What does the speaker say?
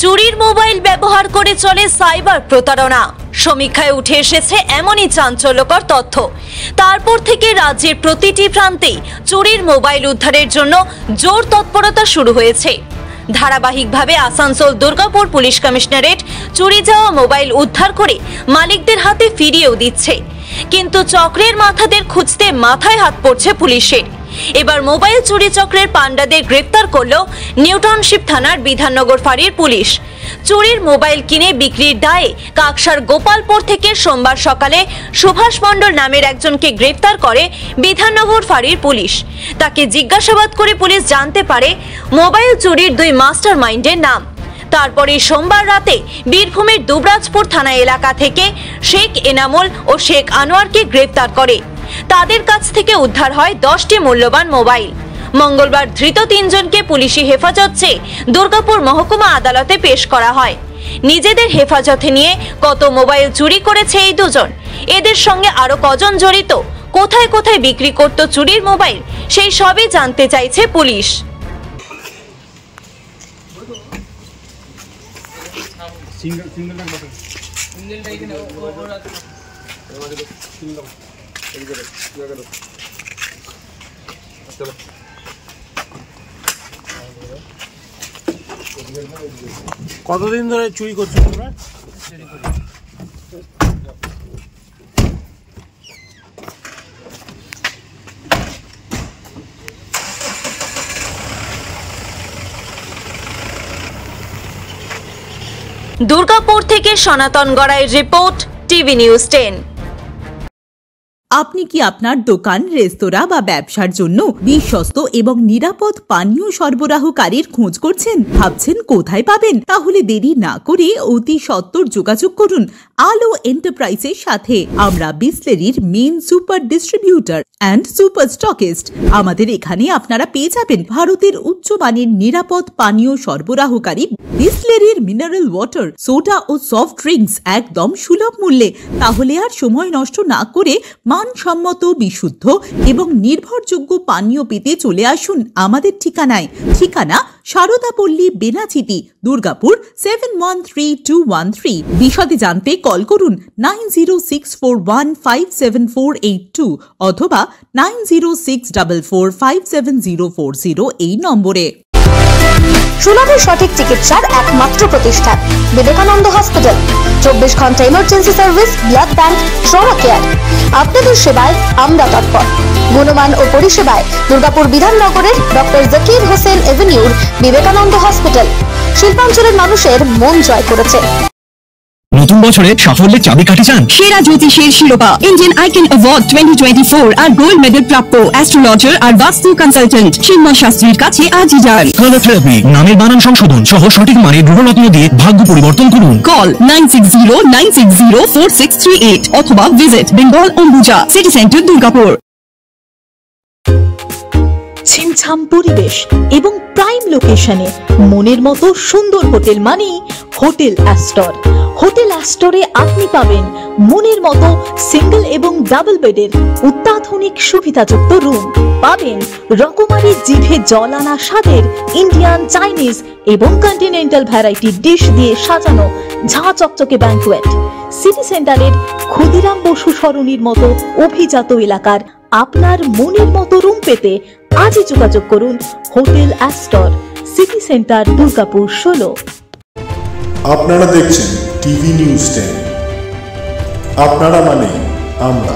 চুরির মোবাইল ব্যবহার করে চলে সাইবার প্রতারণা। সমীক্ষায় উঠে এসেছে এমনই চাঞ্চল্যকর তথ্য। তারপর থেকে রাজ্যের প্রতিটি প্রান্তে চুরির মোবাইল উদ্ধারের জন্য জোর তৎপরতা শুরু হয়েছে। ধারাবাহিকভাবে আসানসোল দুর্গাপুর পুলিশ কমিশনারেট চুরি যাওয়া মোবাইল উদ্ধার করে মালিকদের হাতে ফিরিয়েও দিচ্ছে। কিন্তু চক্রের মাথাদের খুঁজতে মাথায় হাত পড়ছে পুলিশের। এবার মোবাইল চুরি চক্রের পান্ডাদের গ্রেপ্তার করল নিউটাউনশিপ থানার বিধাননগর ফাঁড়ির পুলিশ। চুরির মোবাইল কিনে বিক্রির দায়ে কাকসার গোপালপুর থেকে সোমবার সকালে সুভাষ মণ্ডল নামের একজনকে গ্রেপ্তার করে বিধাননগর ফাঁড়ির পুলিশ। তাকে জিজ্ঞাসাবাদ করে পুলিশ জানতে পারে মোবাইল চুরির দুই মাস্টার মাইন্ডের নাম। তারপরে সোমবার রাতে বীরভূমের দুবরাজপুর থানা এলাকা থেকে শেখ এনামুল ও শেখ আনোয়ারকে গ্রেপ্তার করে। তাদের কাছ থেকে উদ্ধার হয় 10টি মূল্যবান মোবাইল। মঙ্গলবার ধৃত 3 জনকে পুলিশি হেফাজত চেয়ে দুর্গাপুর মহকুমা আদালতে পেশ করা হয়। নিজেদের হেফাজতে নিয়ে কত মোবাইল চুরি করেছে এই দুজন, এদের সঙ্গে আরো কজন জড়িত, কোথায় কোথায় বিক্রি করত চুরির মোবাইল, সেই সবই জানতে চাইছে পুলিশ। কতদিন ধরে চুরি করছো তোমরা? দুর্গাপুর থেকে সনাতন গড়াইয়ের রিপোর্ট, টিভি নিউজ 10। আপনি কি আপনার দোকান, রেস্তোরাঁ বা ব্যবসার জন্য বিশ্বস্ত এবং নিরাপদ পানীয় সরবরাহকারীর খোঁজ করছেন? ভাবছেন কোথায় পাবেন? তাহলে দেরি না করে অতি সত্বর যোগাযোগ করুন আলো এন্টারপ্রাইজের সাথে। আমরা বিসলেরির main super distributor and super stockist. আমাদের এখানে আপনারা পেয়ে যাবেন ভারতের উচ্চমানের নিরাপদ পানীয় সরবরাহকারী বিসলেরির মিনারেল ওয়াটার, সোডা ও সফট ড্রিঙ্কস একদম সুলভ মূল্যে। তাহলে আর সময় নষ্ট না করে মানসম্মত, বিশুদ্ধ এবং নির্ভরযোগ্য পানীয় পেতে চলে আসুন আমাদের ঠিকানায়। ঠিকানা সারদাপল্লী, বেনাচিতি, দুর্গাপুর 713213। বিশদে জানতে কল করুন 9064157482 অথবা 9064457040 এই নম্বরে। সুলভ সঠিক চিকিৎসার একমাত্র প্রতিষ্ঠান বিবেকানন্দ হসপিটাল। 24 ঘন্টা emergency service, blood bank, trauma care. আপনাদের সেবায় আমরা তৎপর। গুণমান ও পরিষেবায় দুর্গাপুর বিধাননগরের ডক্টর জাকির হোসেন এভিনিউর বিবেকানন্দ হসপিটাল শিল্পাঞ্চলের মানুষের মন জয় করেছে। নতুন বছরে সাফল্যের চাবিকাঠি চান? সেরা জ্যোতিষের শিরোপা, ইন্ডিয়ান আইকন অ্যাওয়ার্ড 2024 আর গোল্ড মেডেল প্রাপ্ত অ্যাস্ট্রোলজার আর বাস্তু কনসালটেন্ট চিন্ময় শাস্ত্রীর কাছে আজই যান। কালার থেরাপি, নামের বানান সংশোধন সহ সঠিক মানের গ্রহরত্ন দিয়ে ভাগ্য পরিবর্তন করুন। কল 9609604638 অথবা visit Bengal Ambuja city centre, Durgapur. ছিমছাম পরিবেশ এবং প্রাইম লোকেশনে মনের মতো সুন্দর হোটেল মানে হোটেল অ্যাস্টর। হোটেল অ্যাস্টরে আপনি পাবেন মনের মতো সিঙ্গেল এবং ডাবল বেডের অত্যাধুনিক সুবিধাযুক্ত রুম, পাবেন রকমারি জিভে জল আনা স্বাদের ইন্ডিয়ান, চাইনিজ এবং কন্টিনেন্টাল ভ্যারাইটি ডিশ দিয়ে সাজানো ঝাঁ চকচকে ব্যাংকুয়েট। সিটি সেন্টারের ক্ষুদিরাম বসু সরণির মতো অভিজাত এলাকার আপনার মনের মতো রুম পেতে আজই যোগাযোগ করুন hotel Astor, city centre, Durgapur 16। আপনারা দেখছেন টিভি নিউজ 10। আপনারা মানে আমরা।